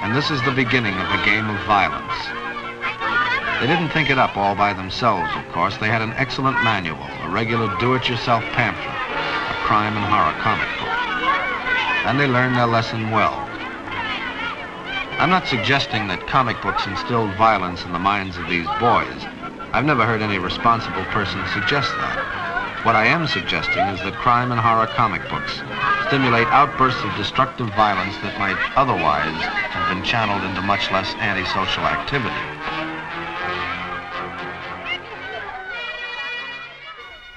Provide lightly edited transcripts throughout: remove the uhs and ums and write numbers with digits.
And this is the beginning of the game of violence. They didn't think it up all by themselves, of course. They had an excellent manual, a regular do-it-yourself pamphlet, a crime and horror comic book. And they learned their lesson well. I'm not suggesting that comic books instilled violence in the minds of these boys. I've never heard any responsible person suggest that. What I am suggesting is that crime and horror comic books stimulate outbursts of destructive violence that might otherwise have been channeled into much less antisocial activity.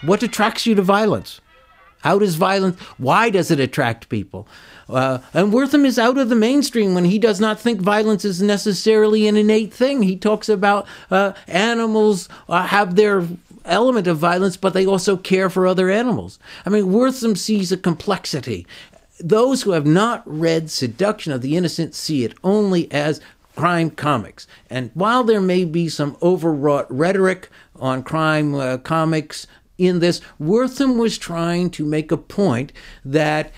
What attracts you to violence? How does violence, why does it attract people? And Wortham is out of the mainstream when he does not think violence is necessarily an innate thing. He talks about animals have their element of violence, but they also care for other animals. I mean, Wortham sees a complexity. Those who have not read Seduction of the Innocent see it only as crime comics. And while there may be some overwrought rhetoric on crime comics in this, Wortham was trying to make a point that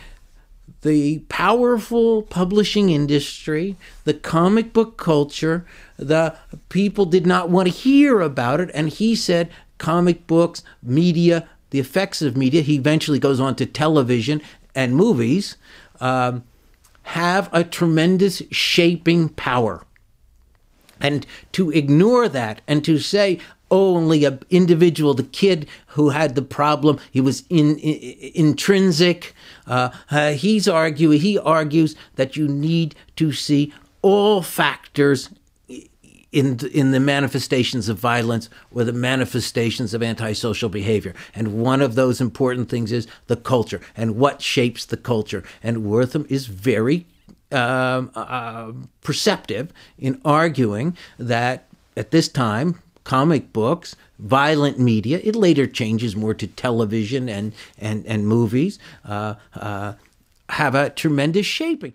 the powerful publishing industry, the comic book culture, the people did not want to hear about it. And he said comic books, media, the effects of media, he eventually goes on to television and movies, have a tremendous shaping power. And to ignore that and to say, only an individual, the kid who had the problem, he was intrinsic. He argues that you need to see all factors in the manifestations of violence or the manifestations of antisocial behavior. And one of those important things is the culture and what shapes the culture. And Wortham is very perceptive in arguing that at this time, comic books, violent media, it later changes more to television and movies, have a tremendous shaping.